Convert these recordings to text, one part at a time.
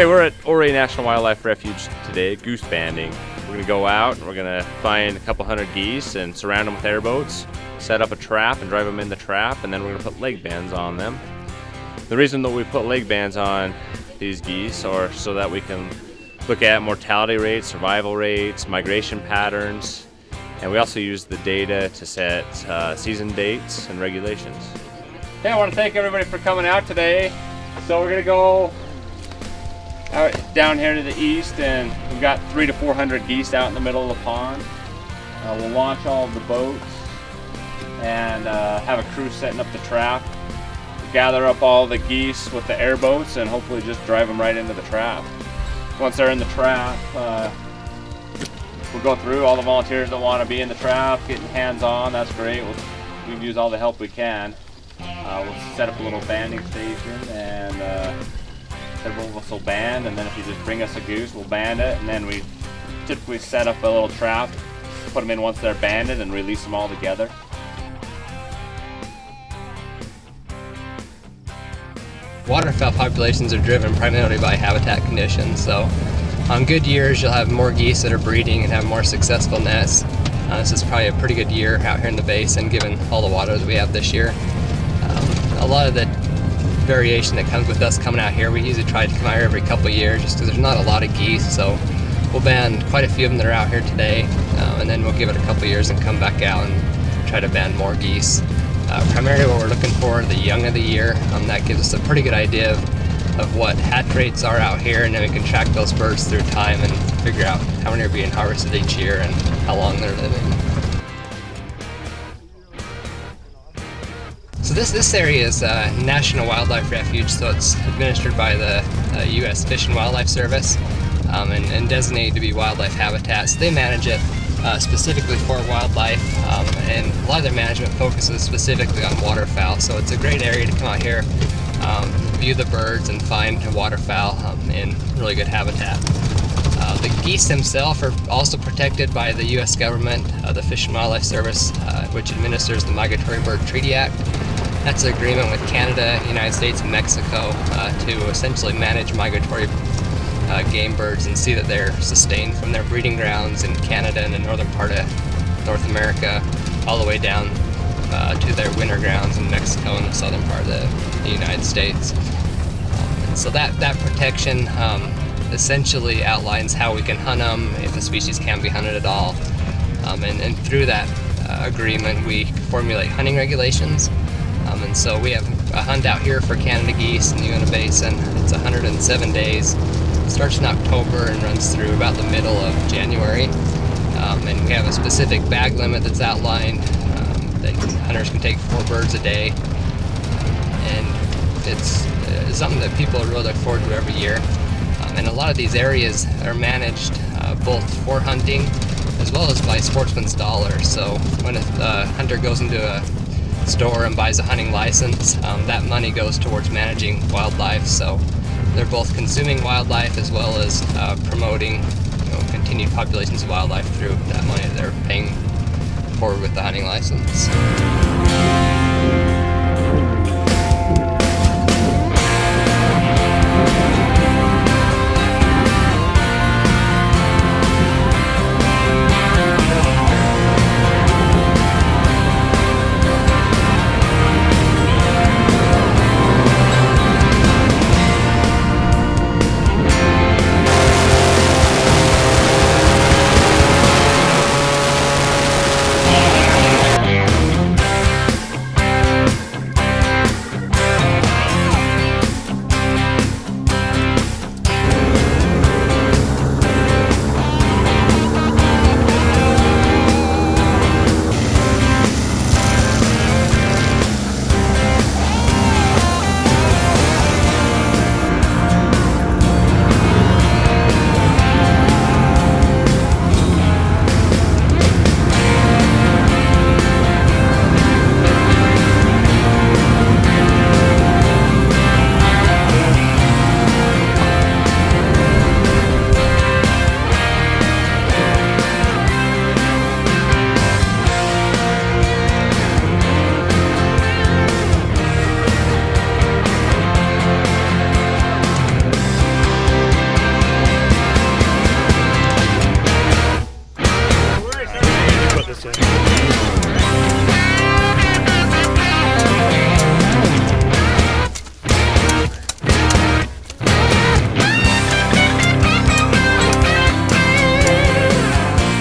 Okay, we're at Ouray National Wildlife Refuge today, goose banding. We're going to go out and we're going to find a couple hundred geese and surround them with airboats, set up a trap and drive them in the trap, and then we're going to put leg bands on them. The reason that we put leg bands on these geese are so that we can look at mortality rates, survival rates, migration patterns, and we also use the data to set season dates and regulations. Okay, I want to thank everybody for coming out today. So we're going to go out down here to the east, and we've got 300 to 400 geese out in the middle of the pond. We'll launch all of the boats and have a crew setting up the trap. Gather up all the geese with the airboats and hopefully just drive them right into the trap. Once they're in the trap, we'll go through all the volunteers that want to be in the trap, getting hands-on. That's great. We can use all the help we can. We'll set up a little banding station, and several of us will band, and then if you just bring us a goose, we'll band it, and then we typically set up a little trap, put them in once they're banded, and release them all together. Waterfowl populations are driven primarily by habitat conditions, so on good years you'll have more geese that are breeding and have more successful nests. This is probably a pretty good year out here in the basin given all the water that we have this year. A lot of the variation that comes with us coming out here, we usually try to come out here every couple of years just because there's not a lot of geese, so we'll band quite a few of them that are out here today, and then we'll give it a couple of years and come back out and try to band more geese. Primarily what we're looking for, the young of the year. That gives us a pretty good idea of what hatch rates are out here, and then we can track those birds through time and figure out how many are being harvested each year and how long they're living. So this area is a National Wildlife Refuge, so it's administered by the U.S. Fish and Wildlife Service and designated to be wildlife habitats. They manage it specifically for wildlife, and a lot of their management focuses specifically on waterfowl, so it's a great area to come out here, view the birds and find waterfowl in really good habitat. The geese themselves are also protected by the U.S. government, the Fish and Wildlife Service, which administers the Migratory Bird Treaty Act. That's an agreement with Canada, United States, and Mexico to essentially manage migratory game birds and see that they're sustained from their breeding grounds in Canada and the northern part of North America all the way down to their winter grounds in Mexico and the southern part of the United States. And so that protection essentially outlines how we can hunt them, if the species can be hunted at all. And through that agreement we formulate hunting regulations. And so we have a hunt out here for Canada geese in the Uinta Basin. It's 107 days. It starts in October and runs through about the middle of January. And we have a specific bag limit that's outlined. Hunters can take 4 birds a day. And it's something that people really look forward to every year. And a lot of these areas are managed both for hunting as well as by sportsman's dollars. So when a hunter goes into a store and buys a hunting license, that money goes towards managing wildlife. So they're both consuming wildlife as well as promoting continued populations of wildlife through that money that they're paying for with the hunting license. this way.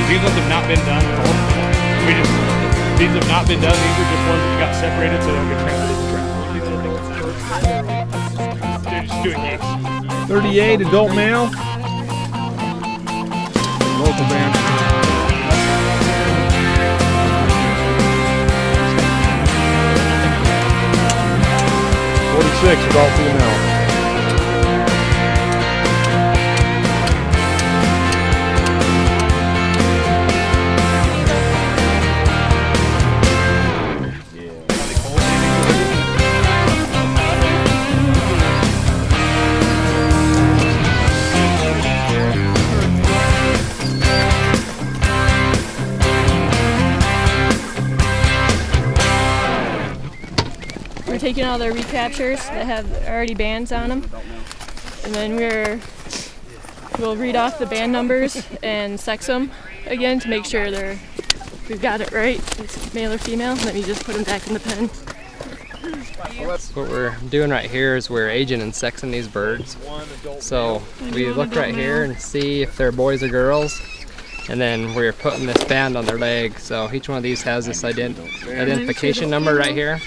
These ones have not been done. These have not been done. These are just ones that got separated so they don't get transferred to the trap. They're just doing eggs. 38 adult male. Local band. 46 adult female. We're taking all their recaptures that have already bands on them, and then we'll read off the band numbers and sex them again to make sure we've got it right. It's male or female. Let me just put them back in the pen. What we're doing right here is we're aging and sexing these birds. So we look right here and see if they're boys or girls, and then we're putting this band on their leg. So each one of these has this identification number right here.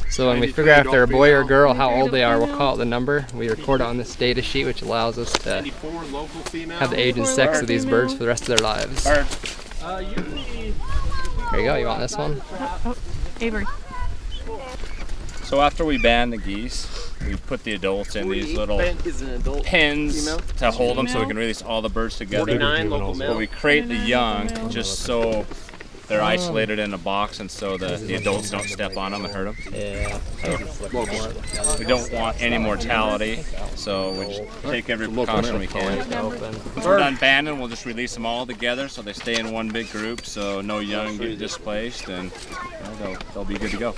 So when we figure out if they're a boy or a girl, how old they are, we'll call it the number. We record it on this data sheet, which allows us to have the age and sex of these birds for the rest of their lives. There you go, you want this one? Avery. So after we ban the geese, we put the adults in these little pens to hold them so we can release all the birds together. But we crate the young just so they're isolated in a box, and so the adults don't step on them and hurt them. Yeah. So we don't want any mortality, so we just take every precaution we can. Once we're done banding, we'll just release them all together so they stay in one big group, so no young get displaced, and they'll be good to go.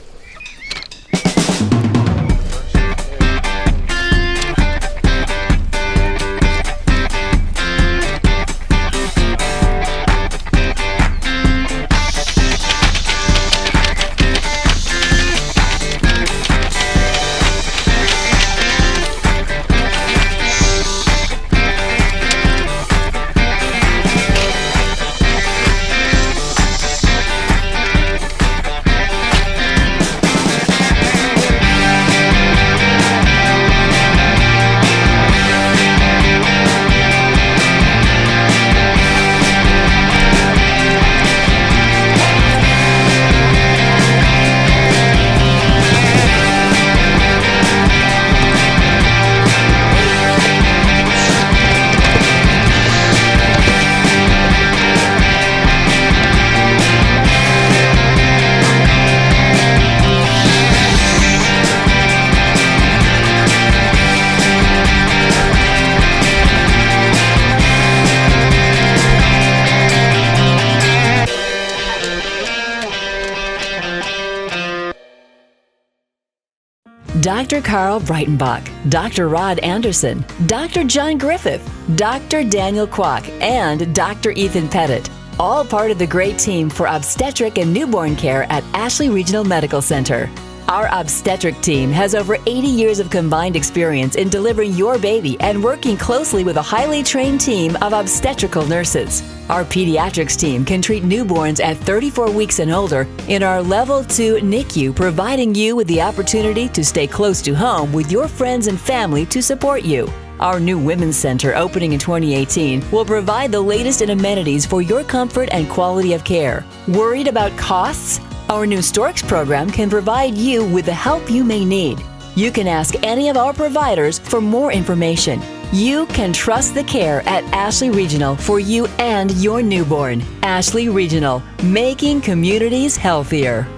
Dr. Carl Breitenbach, Dr. Rod Anderson, Dr. John Griffith, Dr. Daniel Kwok, and Dr. Ethan Pettit. All part of the great team for obstetric and newborn care at Ashley Regional Medical Center. Our obstetric team has over 80 years of combined experience in delivering your baby and working closely with a highly trained team of obstetrical nurses. Our pediatrics team can treat newborns at 34 weeks and older in our Level 2 NICU, providing you with the opportunity to stay close to home with your friends and family to support you. Our new Women's Center, opening in 2018, will provide the latest in amenities for your comfort and quality of care. Worried about costs? Our new Storks program can provide you with the help you may need. You can ask any of our providers for more information. You can trust the care at Ashley Regional for you and your newborn. Ashley Regional, making communities healthier.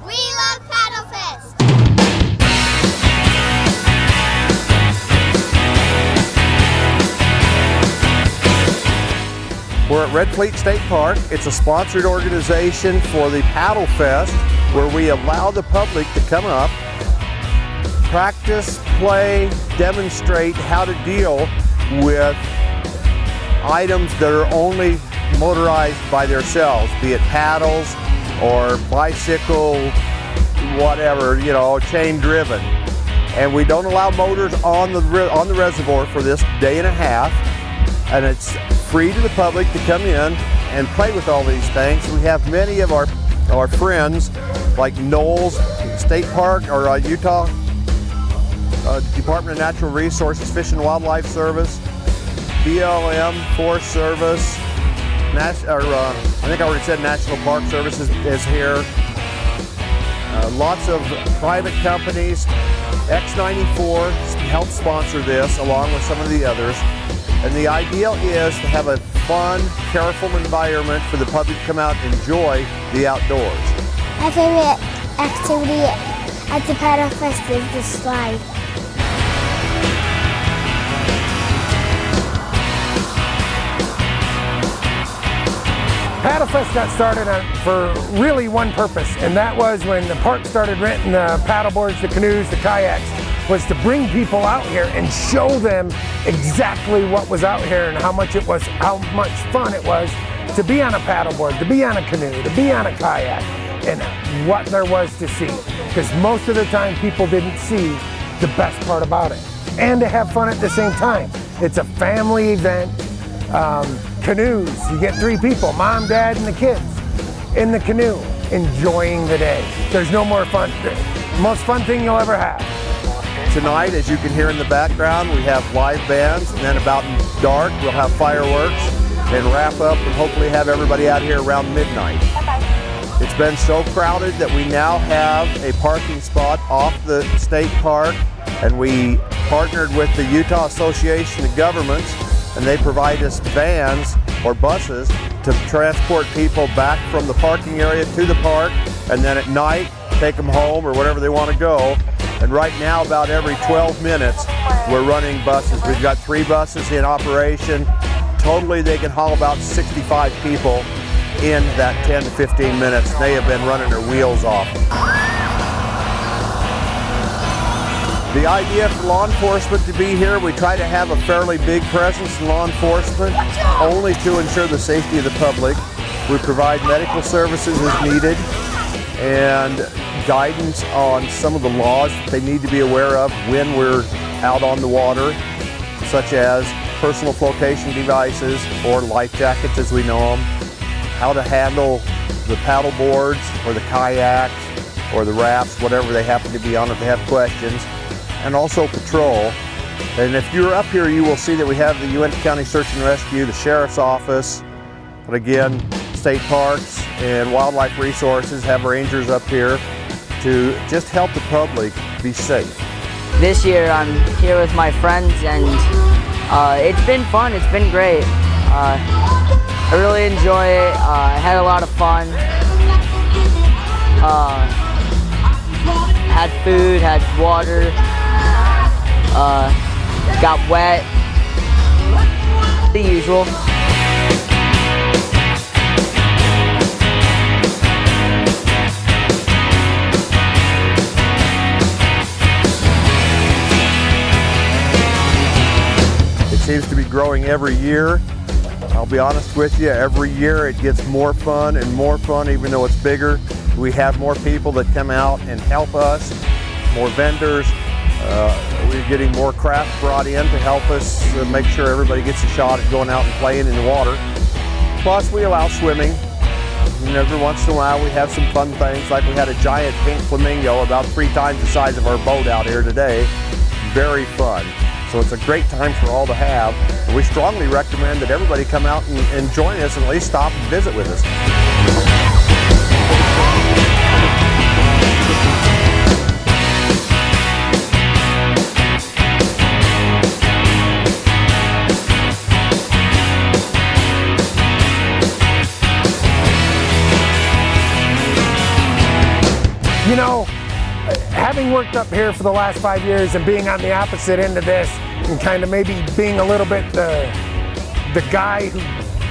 We love Paddlefest! We're at Red Fleet State Park. It's a sponsored organization for the Paddlefest, where we allow the public to come up practice, play, demonstrate how to deal with items that are only motorized by themselves, be it paddles or bicycle, whatever, you know, chain driven. And we don't allow motors on the reservoir for this day and a half, and it's free to the public to come in and play with all these things. We have many of our friends like Knowles State Park or Utah Department of Natural Resources, Fish and Wildlife Service, BLM, Forest Service, I think I already said National Park Service is here. Lots of private companies. X94 helped sponsor this along with some of the others. And the ideal is to have a fun, careful environment for the public to come out and enjoy the outdoors. My favorite activity at the Paddlefest is the slide. Paddlefest got started for really one purpose, and that was when the park started renting the paddleboards, the canoes, the kayaks, was to bring people out here and show them exactly what was out here and how much fun it was to be on a paddleboard, to be on a canoe, to be on a kayak, and what there was to see. Because most of the time people didn't see the best part about it. And to have fun at the same time. It's a family event. Canoes, you get 3 people, mom, dad, and the kids in the canoe, enjoying the day. There's no more fun, most fun thing you'll ever have. Tonight, as you can hear in the background, we have live bands, and then about dark, we'll have fireworks, and wrap up and hopefully have everybody out here around midnight. It's been so crowded that we now have a parking spot off the state park, and we partnered with the Utah Association of Governments, and they provide us vans or buses to transport people back from the parking area to the park, and then at night take them home or wherever they want to go. And right now, about every 12 minutes, we're running buses. We've got 3 buses in operation. Totally, they can haul about 65 people in that 10 to 15 minutes. They have been running their wheels off. The idea for law enforcement to be here, we try to have a fairly big presence in law enforcement, only to ensure the safety of the public. We provide medical services as needed and guidance on some of the laws that they need to be aware of when we're out on the water, such as personal flotation devices or life jackets as we know them, how to handle the paddle boards or the kayaks or the rafts, whatever they happen to be on if they have questions, and also patrol. And if you're up here, you will see that we have the Uinta County Search and Rescue, the Sheriff's Office, but again, state parks and wildlife resources have rangers up here to just help the public be safe. This year I'm here with my friends and it's been fun, it's been great. I really enjoy it, I had a lot of fun. Had food, had water, got wet, the usual. It seems to be growing every year. I'll be honest with you, every year it gets more fun and more fun, even though it's bigger. We have more people that come out and help us, more vendors. We're getting more craft brought in to help us make sure everybody gets a shot at going out and playing in the water. Plus, we allow swimming. And every once in a while, we have some fun things, like we had a giant pink flamingo about 3 times the size of our boat out here today. Very fun. So it's a great time for all to have. And we strongly recommend that everybody come out and join us and at least stop and visit with us. You know, having worked up here for the last 5 years and being on the opposite end of this and kind of maybe being a little bit the guy who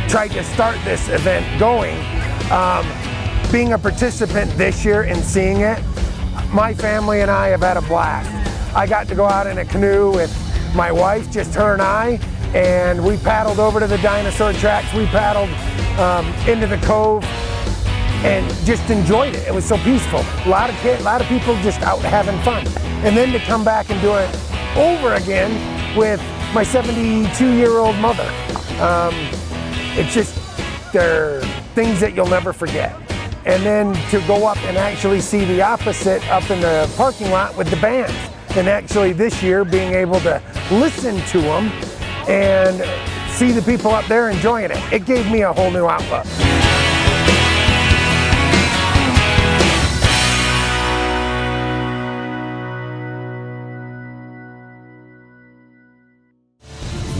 tried to start this event going, being a participant this year and seeing it, my family and I have had a blast. I got to go out in a canoe with my wife, just her and I, and we paddled over to the dinosaur tracks. We paddled into the cove and just enjoyed it. It was so peaceful. A lot of kids, a lot of people just out having fun. And then to come back and do it over again with my 72-year-old mother. It's just, they're things that you'll never forget. And then to go up and actually see the opposite up in the parking lot with the bands. And actually this year being able to listen to them and see the people up there enjoying it. It gave me a whole new outlook.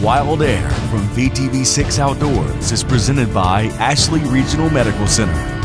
WildAir from VTV6 Outdoors is presented by Ashley Regional Medical Center.